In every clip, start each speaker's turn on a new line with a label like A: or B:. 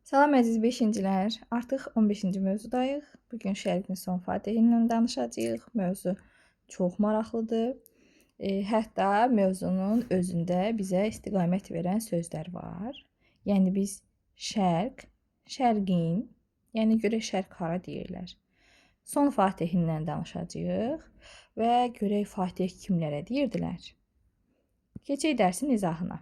A: Salam əziz 5-cilər. Artıq 15-ci mövzudayıq. Bu gün Şərqin son fatihi ilə danışacağıq. Mövzu çox maraqlıdır. Hətta mövzunun özündə bizə istiqamət verən sözlər var. Yəni biz şərqin, yəni görək şərq hara deyirlər. Son fatihindən danışacağıq və görək fatih kimlərə deyirdilər. Keçək dərsin izahına.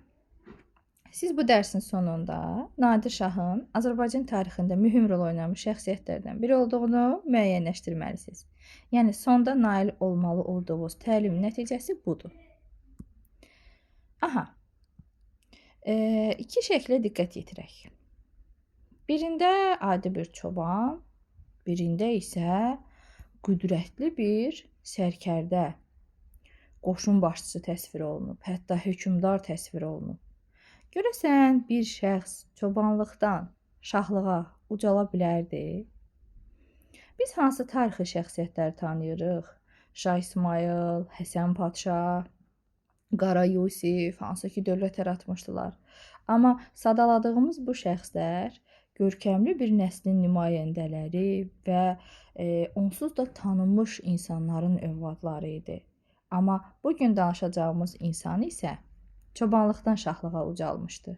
A: Siz bu dərsin sonunda Nadir Şahın Azərbaycan tarixində mühüm rol oynamış şəxsiyyətlərdən biri olduğunu müəyyənləşdirməlisiniz. Yəni sonda nail olmalı olduğunuz təlim nəticəsi budur. İki şəklə diqqət yetirək. Birində adi bir çoban, birində isə qüdrətli bir sərkərdə, qoşun başçısı təsvir olunub, hətta hökmdar təsvir olunub. Görəsən bir şəxs çobanlıqdan şahlığa ucala bilərdi? Biz hansı tarixi şəxsiyyətləri tanıyırıq? Şah İsmayıl, Həsən Padşah, Qara Yusif, hansı ki dövlət yaratmışdılar. Amma sadaladığımız bu şəxslər görkəmli bir nəslin nümayəndələri və onsuz da tanınmış insanların övladları idi. Amma bugün danışacağımız insan isə çobanlıqdan şahlığa ucalmışdı.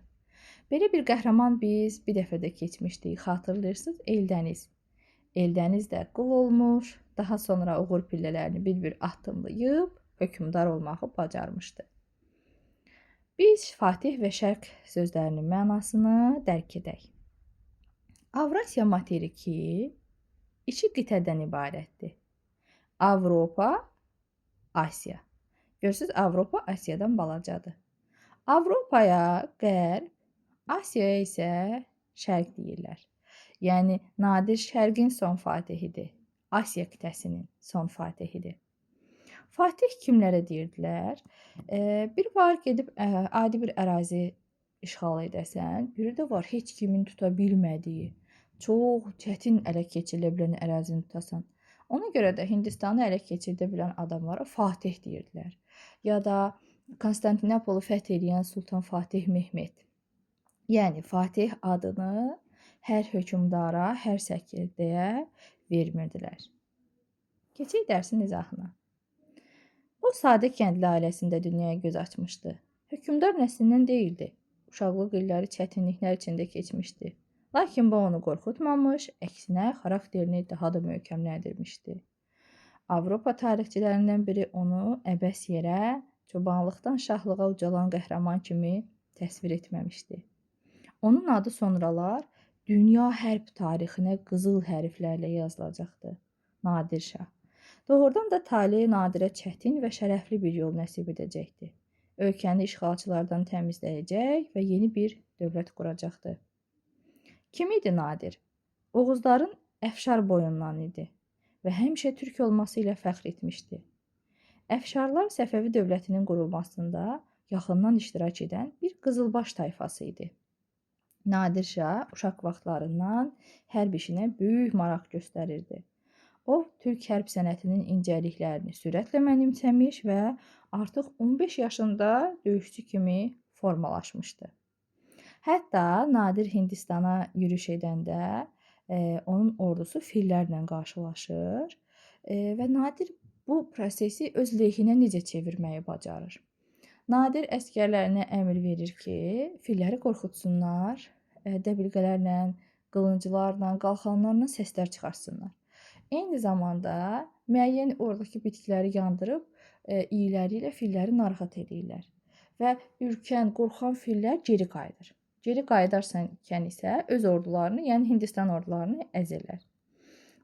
A: Belə bir qəhrəman biz bir dəfə də keçmişdik. Xatırlayırsınız? Eldəniz. Eldəniz də qul olmuş, daha sonra uğur pillələrini bir-bir addımlayıb hökmdar olmağı bacarmışdı. Biz Fatih və Şərq sözlərinin mənasını dərk edək. Avrasiya materiki 2 qitədən ibarətdir. Avropa, Asiya. Görürsünüz, Avropa Asiyadan balacadır. Avropaya qərb, Asiyaya isə şərq deyirlər. Yəni Nadir Şərqin son fatihidir. Asiya qitəsinin son fatihidir. Fatih kimlərə deyirdilər? Bir var gedib adi bir ərazi işğal edəsən, biri də var heç kimin tuta bilmədiyi, çox çətin ələ keçirilə bilən ərazini tutasan. Ona görə də Hindistanı ələ keçirdə bilən adamlara Fatih deyirdilər. Ya da Konstantinopolu fəth edən Sultan Fatih Mehmet. Yəni Fatih adını hər hökmdara, hər sərkərdəyə vermirdilər. Keçək dərsin izahına. O sadə kəndli ailəsində dünyaya göz açmışdı. Hökmdar nəslindən deyildi. Uşaqlıq illəri çətinliklər içində keçmişdi. Lakin bu onu qorxutmamış, əksinə xarakterini daha da möhkəmləndirmişdi. Avropa tarixçilərindən biri onu əbəs yerə çobanlıqdan şahlığa ucalan qəhrəman kimi təsvir etməmişdi. Onun adı sonralar dünya hərb tarixinə qızıl hərflərlə yazılacaqdı. Nadir Şah. Doğrudan da taleyi Nadirə çətin və şərəfli bir yol nəsib edəcəkdi. Ölkəni işğalçılardan təmizləyəcək və yeni bir dövlət quracaqdı. Kim idi Nadir? Oğuzların Əfşar boyundan idi və həmişə türk olması ilə fəxr etmişdi. Əfşarlar Səfəvi dövlətinin qurulmasında yaxından iştirak edən bir qızılbaş tayfası idi. Nadir Şah uşaq vaxtlarından hərb işinə böyük maraq göstərirdi. O, türk hərb sənətinin incəliklərini sürətlə mənimsəmiş və artıq 15 yaşında döyüşçü kimi formalaşmışdı. Hətta Nadir Hindistana yürüş edəndə onun ordusu fillərlə qarşılaşır və Nadir bu prosesi öz lehinə necə çevirməyi bacarır. Nadir əskərlərinə əmr verir ki, filləri qorxutsunlar, dəbilqələrlə, qılınclarla, qalxanlarla səslər çıxarsınlar. Eyni zamanda müəyyən oradakı bitkiləri yandırıb iyləri ilə filləri narahat edirlər və ürkən, qorxan fillər geri qayıdır. Geri qayıdarsan ikən isə öz ordularını, yəni Hindistan ordularını əzirlər.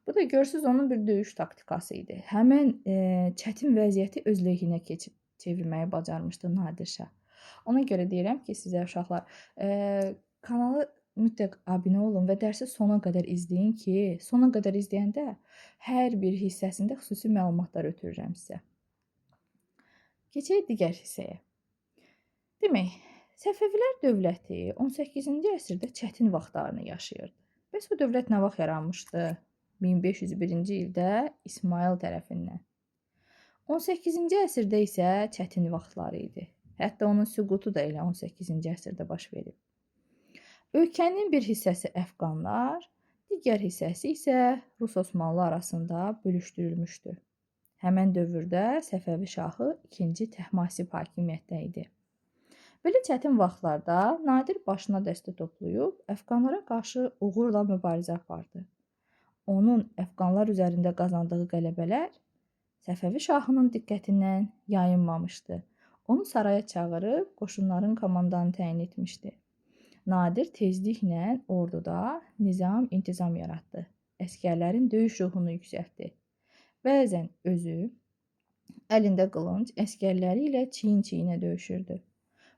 A: Bu da görürsünüz onun bir döyüş taktikası idi. Həmən çətin vəziyyəti öz lehinə çevirməyi bacarmışdı Nadir Şah. Ona görə deyirəm ki, sizə uşaqlar, kanalı mütləq abunə olun və dərsi sona qədər izləyin ki, sona qədər izləyəndə hər bir hissəsində xüsusi məlumatlar ötürürəm sizə. Keçək digər hissəyə. Demək, Səfəvilər dövləti 18-ci əsrdə çətin vaxtlarını yaşayırdı. Bəs o dövlət nə vaxt yaranmışdı? 1501-ci ildə İsmayıl tərəfindən. 18-ci əsrdə isə çətin vaxtları idi. Hətta onun süqutu da elə 18-ci əsrdə baş verib. Ölkənin bir hissəsi əfqanlar, digər hissəsi isə Rus Osmanlı arasında bölüşdürülmüşdü. Həmən dövrdə Səfəvi şahı 2-ci Təhmasib hakimiyyətdə idi. Belə çətin vaxtlarda Nadir başına dəstə toplayıb əfqanlara qarşı uğurla mübarizə apardı. Onun əfqanlar üzərində qazandığı qələbələr Səfəvi şahının diqqətindən yayınmamışdı. Onu saraya çağırıb qoşunların komandanı təyin etmişdi. Nadir tezliklə orduda nizam-intizam yaratdı. Əskərlərin döyüş ruhunu yüksəltdi. Bəzən özü əlində qılınc əskərləri ilə çiyin-çiyinə döyüşürdü.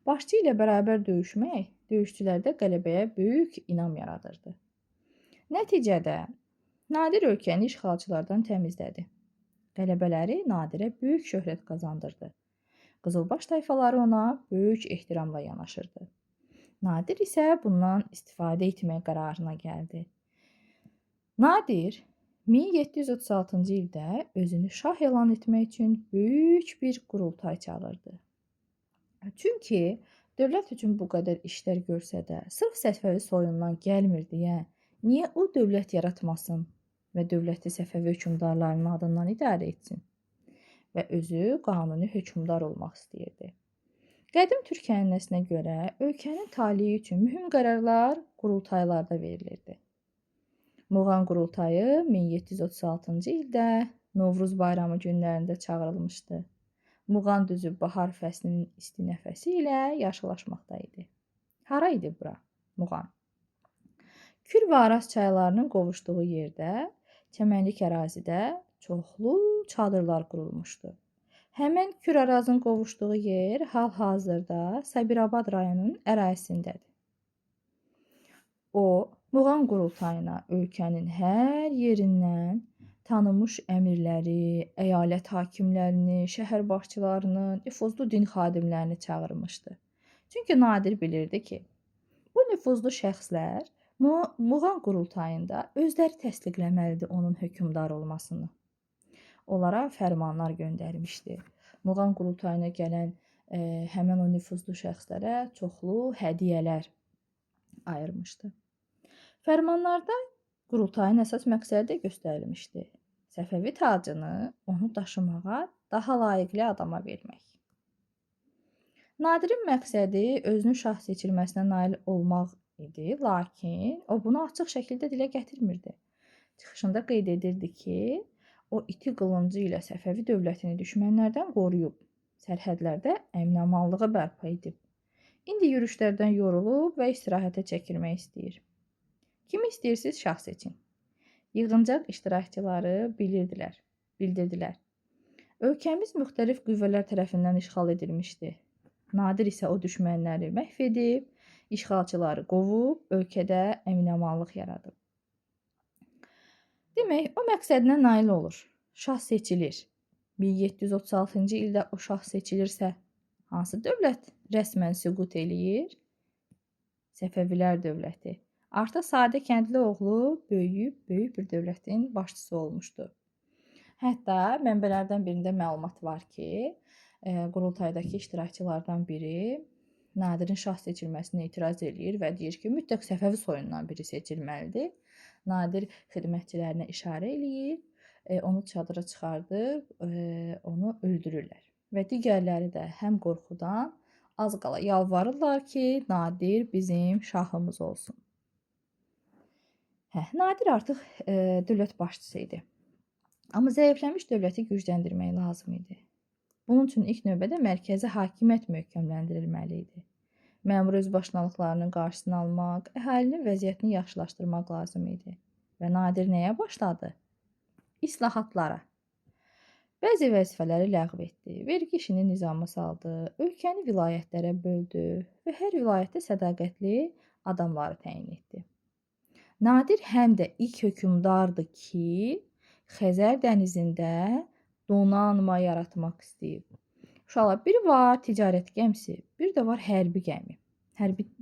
A: Başçı ilə bərabər döyüşmək döyüşçülərdə qələbəyə böyük inam yaradırdı. Nəticədə Nadir ölkəni işğalçılardan təmizlədi. Qələbələri Nadirə böyük şöhrət qazandırdı. Qızılbaş tayfaları ona böyük ehtiramla yanaşırdı. Nadir isə bundan istifadə etmək qərarına gəldi. Nadir 1736-cı ildə özünü şah elan etmək üçün böyük bir qurultay çağırdı. Çünki dövlət üçün bu qədər işlər görsə də, sırf Səfəvi soyundan gəlmir deyə, niyə o dövlət yaratmasın və dövləti Səfəvi hökmdarlarının adından idarə etsin və özü qanuni hökmdar olmaq istəyirdi. Qədim türk ənənəsinə görə ölkənin taleyi üçün mühüm qərarlar qurultaylarda verilirdi. Muğan qurultayı 1736-cı ildə Novruz bayramı günlərində çağırılmışdı. Muğan düzü bahar fəslinin isti nəfəsi ilə yaşılaşmaqda idi. Hara idi bura? Muğan. Kür və Araz çaylarının qovuşduğu yerdə, çəmənlik ərazidə çoxlu çadırlar qurulmuşdu. Həmən Kür-Arazın qovuşduğu yer hal-hazırda Sabirabad rayonunun ərazisindədir. O, Muğan qurultayına ölkənin hər yerindən tanınmış əmirləri, əyalət hakimlərini, şəhər başçılarını, nüfuzlu din xadimlərini çağırmışdı. Çünki Nadir bilirdi ki, bu nüfuzlu şəxslər Muğan qurultayında özləri təsdiqləməlidir onun hökmdar olmasını. Onlara fərmanlar göndərmişdi. Muğan qurultayına gələn həmən o nüfuzlu şəxslərə çoxlu hədiyyələr ayırmışdı. Fərmanlarda qurultayın əsas məqsədi göstərilmişdi. Səfəvi tacını onu daşımağa daha layiqli adama vermək. Nadirin məqsədi özünün şah seçilməsinə nail olmaq idi, lakin o bunu açıq şəkildə dilə gətirmirdi. Çıxışında qeyd edirdi ki, o iti qılıncı ilə Səfəvi dövlətini düşmənlərdən qoruyub, sərhədlərdə əmin-amanlığı bərpa edib. İndi yürüşlərdən yorulub və istirahətə çəkilmək istəyir. Kimi istəyirsiniz şah seçin. Yığıncaq iştirakçıları bildirdilər. Ölkəmiz müxtəlif qüvvələr tərəfindən işğal edilmişdi. Nadir isə o düşmənləri məhv edib, işğalçıları qovub, ölkədə əmin-amanlıq yaradıb. Demək, o məqsədinə nail olur. Şah seçilir. 1736-cı ildə o şah seçilirsə, hansı dövlət rəsmən süqut eləyir? Səfəvilər dövləti. Artıq sadə kəndli oğlu böyüyüb böyük bir dövlətin başçısı olmuşdu. Hətta mənbələrdən birində məlumat var ki, qurultaydakı iştirakçılardan biri Nadirin şah seçilməsinə etiraz eləyir və deyir ki, mütləq Səfəvi soyundan biri seçilməlidir. Nadir xidmətçilərinə işarə eləyir, onu çadıra çıxardıb, onu öldürürlər. Və digərləri də həm qorxudan az qala yalvarırlar ki, Nadir bizim şahımız olsun. Nadir artıq dövlət başçısı idi. Amma zəifləmiş dövləti gücləndirmək lazım idi. Bunun üçün ilk növbədə mərkəzi hakimiyyət möhkəmləndirilməli idi. Məmur özbaşınalıqlarının qarşısını almaq, əhalinin vəziyyətini yaxşılaşdırmaq lazım idi. Və Nadir nəyə başladı? İslahatlara. Bəzi vəzifələri ləğv etdi, vergi işini nizama saldı, ölkəni vilayətlərə böldü və hər vilayətdə sədaqətli adamları təyin etdi. Nadir həm də ilk hökmdardır ki, Xəzər dənizində donanma yaratmaq istəyib. Uşaqlar, biri var ticarət gəmisi, bir də var hərbi gəmi.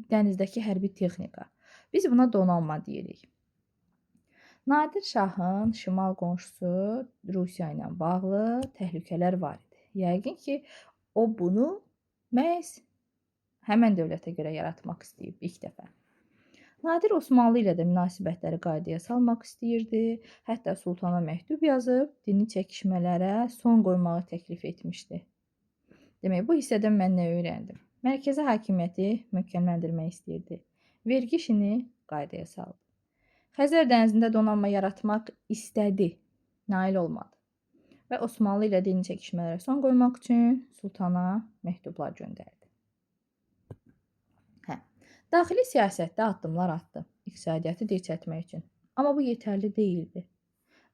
A: Dənizdəki hərbi texnika. Biz buna donanma deyirik. Nadir şahın şimal qonşusu Rusiya ilə bağlı təhlükələr var idi. Yəqin ki, o bunu məhz həmən dövlətə görə yaratmaq istəyib ilk dəfə. Nadir Osmanlı ilə də münasibətləri qaydaya salmaq istəyirdi. Hətta sultana məktub yazıb dini çəkişmələrə son qoymağı təklif etmişdi. Demək, bu hissədən mən nə öyrəndim? Mərkəzi hakimiyyəti möhkəmləndirmək istəyirdi. Vergi işini qaydaya saldı. Xəzər dənizində donanma yaratmaq istədi, nail olmadı. Və Osmanlı ilə dini çəkişmələrə son qoymaq üçün sultana məktublar göndərdi. Daxili siyasətdə addımlar atdı, iqtisadiyyatı dirçəltmək üçün. Amma bu yetərli deyildi.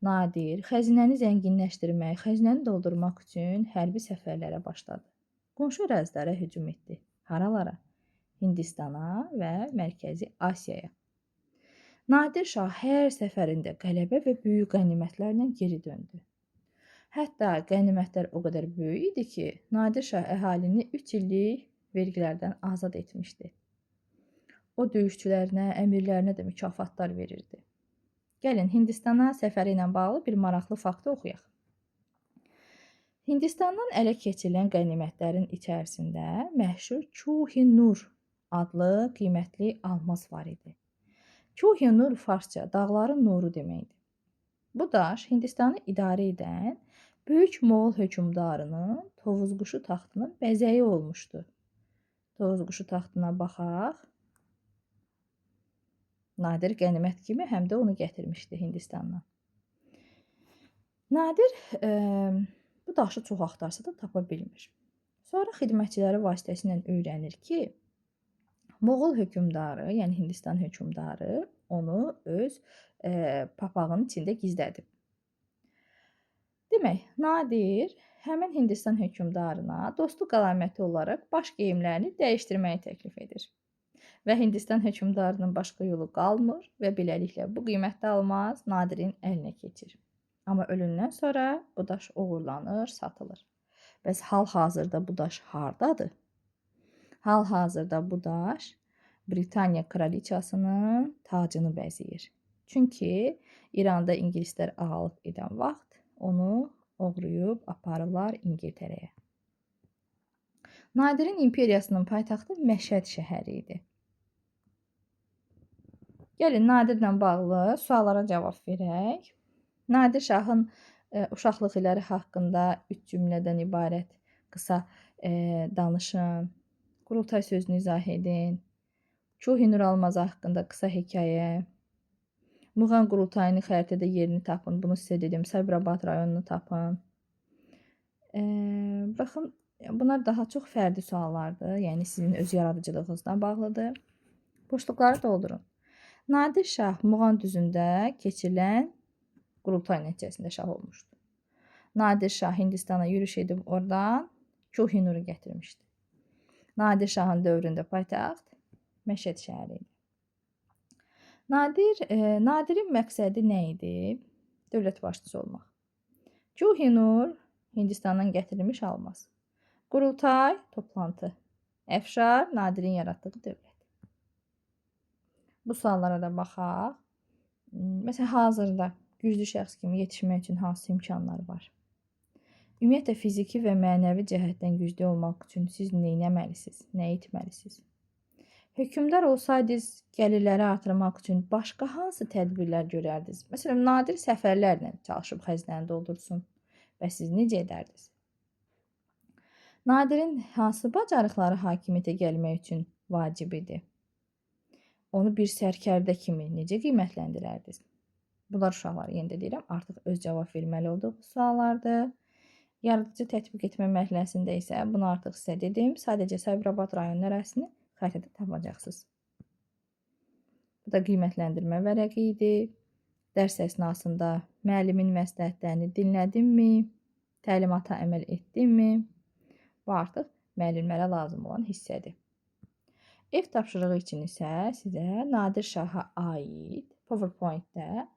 A: Nadir xəzinəni zənginləşdirmək, xəzinəni doldurmaq üçün hərbi səfərlərə başladı. Qonşu ərazilərə hücum etdi. Haralara? Hindistana və Mərkəzi Asiyaya. Nadir Şah hər səfərində qələbə və böyük qənimətlərlə geri döndü. Hətta qənimətlər o qədər böyük idi ki, Nadir Şah əhalini 3 illik vergilərdən azad etmişdi. O döyüşçülərinə, əmirlərinə də mükafatlar verirdi. Gəlin, Hindistana səfəri ilə bağlı bir maraqlı faktı oxuyaq. Hindistandan ələ keçirilən qənimətlərin içərisində məşhur Koh-i-Nur adlı qiymətli almaz var idi. Koh-i-Nur farsça dağların nuru deməkdir. Bu daş Hindistanı idarə edən böyük Moğol hökmdarının Tovuzquşu taxtının bəzəyi olmuşdu. Tovuzquşu taxtına baxaq. Nadir qənimət kimi həm də onu gətirmişdi Hindistandan. Nadir bu daşı çox axtarsa da tapa bilmir. Sonra xidmətçiləri vasitəsilə öyrənir ki, Moğol hökmdarı, yəni Hindistan hökmdarı onu öz papağının içində gizlədib. Demək, Nadir həmin Hindistan hökmdarına dostluq əlaməti olaraq baş geyimlərini dəyişdirməyi təklif edir. Və Hindistan hökmdarının başqa yolu qalmır və beləliklə bu qiymətli almaz Nadirin əlinə keçir. Amma ölümündən sonra bu daş oğurlanır, satılır. Bəs hal-hazırda bu daş hardadır? Hal-hazırda bu daş Britaniya kraliçasının tacını bəzəyir. Çünki İranda ingilislər ağalıq edən vaxt onu oğruyub aparırlar İngiltərəyə. Nadirin imperiyasının paytaxtı Məşəd şəhəri idi. Gəlin, Nadirlə bağlı suallara cavab verək. Nadir Şahın uşaqlıq illəri haqqında 3 cümlədən ibarət qısa danışın. Qurultay sözünü izah edin. Koh-i-Nur almazı haqqında qısa hekayə. Muğan qurultayının xəritədə yerini tapın. Bunu sizə dedim. Sabirabad rayonunu tapın. Baxın, bunlar daha çox fərdi suallardır. Yəni sizin öz yaradıcılığınızla bağlıdır. Boşluqları doldurun. Nadir Şah Muğan düzündə keçirilən qurultay nəticəsində şah olmuşdu. Nadir Şah Hindistana yürüş edib oradan Koh-i-Nuru gətirmişdi. Nadir Şahın dövründə paytaxt Məşəd şəhəri idi. Nadirin məqsədi nə idi? Dövlət başçısı olmaq. Koh-i-Nur Hindistandan gətirilmiş almaz. Qurultay toplantı. Əfşar Nadirin yaratdığı dövlət. Bu suallara da baxaq. Məsələn, hazırda güclü şəxs kimi yetişmək üçün hansı imkanlar var? Ümumiyyətlə, fiziki və mənəvi cəhətdən güclü olmaq üçün siz nə etməlisiniz, nə etməlisiniz? Hökmdar olsaydınız, gəlirləri artırmaq üçün başqa hansı tədbirlər görərdiniz? Məsələn, Nadir səfərlərlə çalışıb xəzinəni doldursun və siz necə edərdiniz? Nadirin hansı bacarıqları hakimiyyətə gəlmək üçün vacib idi? Onu bir sərkərdə kimi necə qiymətləndirərdiniz? Bunlar uşaqlar, yenə də deyirəm, artıq öz cavab verməli olduğu suallardır. Yaradıcı tətbiq etmə mərhələsində isə bunu artıq sizə dedim. Sadəcə Sabirabad rayonunun ərazisini xəritədə tapacaqsınız. Bu da qiymətləndirmə vərəqi idi. Dərs əsnasında müəllimin məsləhətlərini dinlədimmi? Təlimata əməl etdimmi? Bu artıq müəllimlərə lazım olan hissədir. Ev tapşırığı üçün isə sizə Nadir Şaha aid PowerPoint-də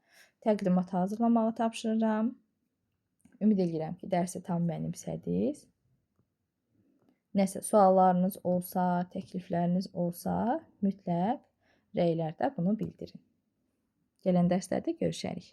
A: təqdimat hazırlamağı tapşırıram. Ümid edirəm ki, dərsi tam mənimsədiniz. Nəsə suallarınız olsa, təklifləriniz olsa, mütləq rəylərdə bunu bildirin. Gələn dərslərdə görüşərik.